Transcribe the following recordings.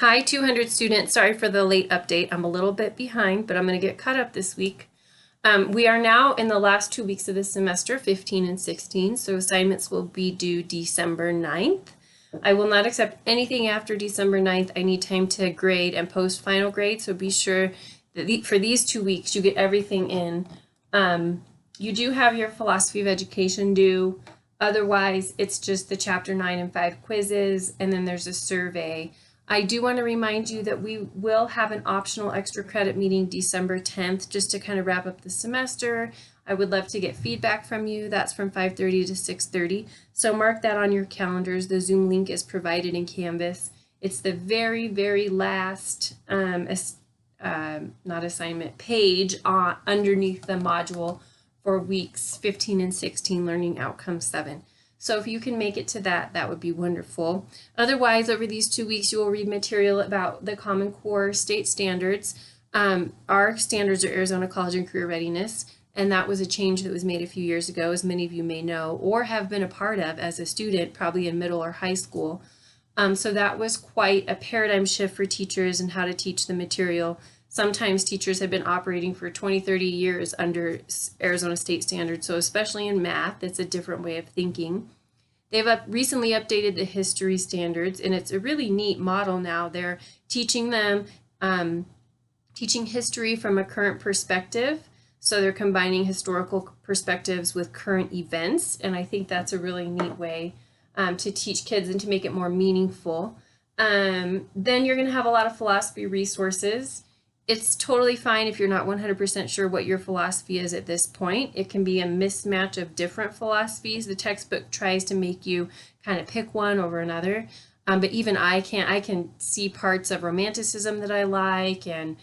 Hi, 200 students. Sorry for the late update. I'm a little bit behind, but I'm going to get caught up this week. We are now in the last 2 weeks of the semester, 15 and 16, so assignments will be due December 9th. I will not accept anything after December 9th. I need time to grade and post final grade, so be sure that for these 2 weeks you get everything in. You do have your philosophy of education due. Otherwise, it's just the chapter 9 and 5 quizzes, and then there's a survey. I do want to remind you that we will have an optional extra credit meeting December 10th just to kind of wrap up the semester. I would love to get feedback from you. That's from 5:30 to 6:30. So mark that on your calendars. The Zoom link is provided in Canvas. It's the very, very last not assignment page underneath the module for weeks 15 and 16, Learning Outcome 7. So if you can make it to that, that would be wonderful. Otherwise, over these 2 weeks, you will read material about the Common Core state standards. Our standards are Arizona College and Career Readiness, and that was a change that was made a few years ago, as many of you may know, or have been a part of as a student, probably in middle or high school. So that was quite a paradigm shift for teachers and how to teach the material. Sometimes teachers have been operating for 20, 30 years under Arizona state standards, so especially in math, it's a different way of thinking. They've recently updated the history standards, and it's a really neat model now. They're teaching them, teaching history from a current perspective, so they're combining historical perspectives with current events, and I think that's a really neat way to teach kids and to make it more meaningful. Then you're going to have a lot of philosophy resources. It's totally fine if you're not 100% sure what your philosophy is at this point. It can be a mismatch of different philosophies. The textbook tries to make you kind of pick one over another. But even I can see parts of romanticism that I like, and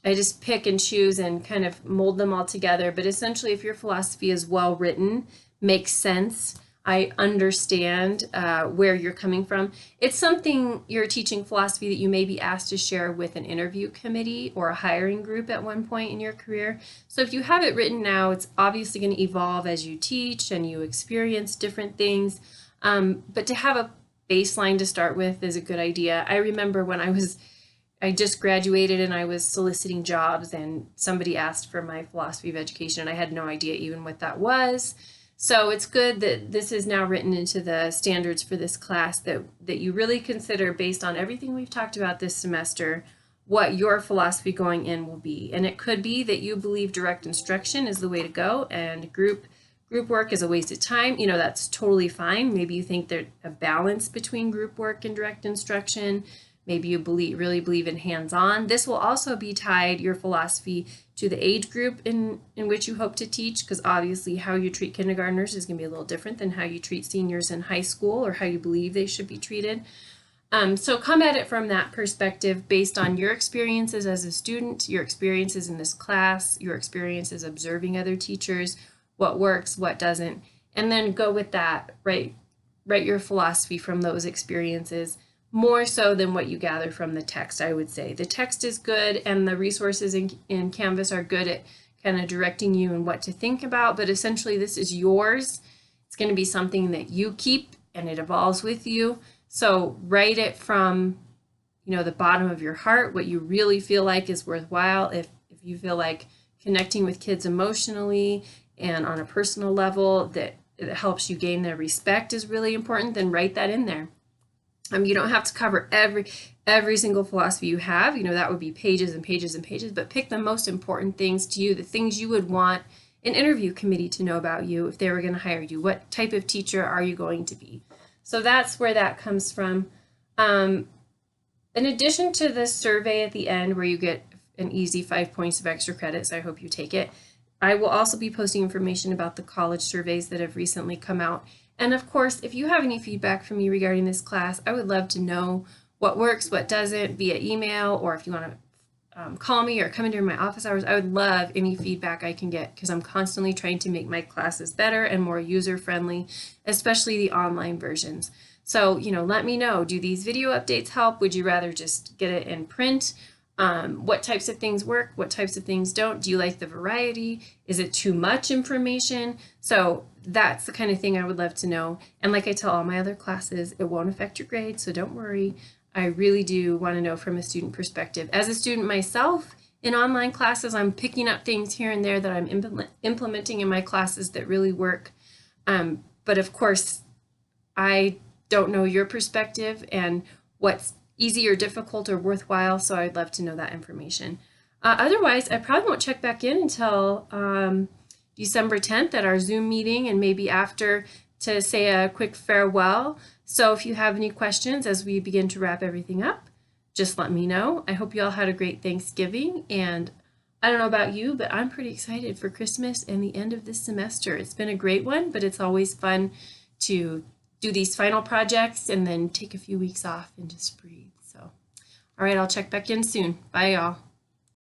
I just pick and choose and kind of mold them all together. But essentially, if your philosophy is well written, makes sense, I understand where you're coming from. It's something you're teaching philosophy that you may be asked to share with an interview committee or a hiring group at one point in your career. So if you have it written now, it's obviously going to evolve as you teach and you experience different things. But to have a baseline to start with is a good idea. I remember when I just graduated and I was soliciting jobs, and somebody asked for my philosophy of education, and I had no idea even what that was. So it's good that this is now written into the standards for this class, that you really consider, based on everything we've talked about this semester, what your philosophy going in will be. And it could be that you believe direct instruction is the way to go, and group work is a waste of time. You know, that's totally fine. Maybe you think there's a balance between group work and direct instruction. Maybe you really believe in hands-on. This will also be tied, your philosophy, to the age group in which you hope to teach, because obviously how you treat kindergartners is going to be a little different than how you treat seniors in high school, or how you believe they should be treated. So come at it from that perspective, based on your experiences as a student, your experiences in this class, your experiences observing other teachers, what works, what doesn't, and then go with that. Write your philosophy from those experiences, more so than what you gather from the text, I would say. The text is good, and the resources in Canvas are good at kind of directing you and what to think about, but essentially this is yours. It's going to be something that you keep, and it evolves with you. So write it from, the bottom of your heart, what you really feel like is worthwhile. If you feel like connecting with kids emotionally and on a personal level that it helps you gain their respect is really important, then write that in there. You don't have to cover every single philosophy you have. That would be pages and pages and pages, but pick the most important things to you, the things you would want an interview committee to know about you if they were going to hire you. What type of teacher are you going to be? So that's where that comes from. In addition to the survey at the end, where you get an easy 5 points of extra credit, so I hope you take it, I will also be posting information about the college surveys that have recently come out. And of course, if you have any feedback from me regarding this class, I would love to know what works, what doesn't, via email, or if you want to call me or come into my office hours. I would love any feedback I can get, because I'm constantly trying to make my classes better and more user-friendly, especially the online versions. So, let me know. Do these video updates help? Would you rather just get it in print? What types of things work? What types of things don't? Do you like the variety? Is it too much information? So that's the kind of thing I would love to know. And like I tell all my other classes, it won't affect your grade, so don't worry. I really do want to know from a student perspective. As a student myself, in online classes, I'm picking up things here and there that I'm implementing in my classes that really work. But of course, I don't know your perspective and what's easy or difficult or worthwhile, so I'd love to know that information. Otherwise, I probably won't check back in until December 10th at our Zoom meeting, and maybe after, to say a quick farewell. So if you have any questions as we begin to wrap everything up, just let me know. I hope you all had a great Thanksgiving, and I don't know about you, but I'm pretty excited for Christmas and the end of this semester. It's been a great one, but it's always fun to do these final projects and then take a few weeks off and just breathe. So, all right, I'll check back in soon. Bye, y'all.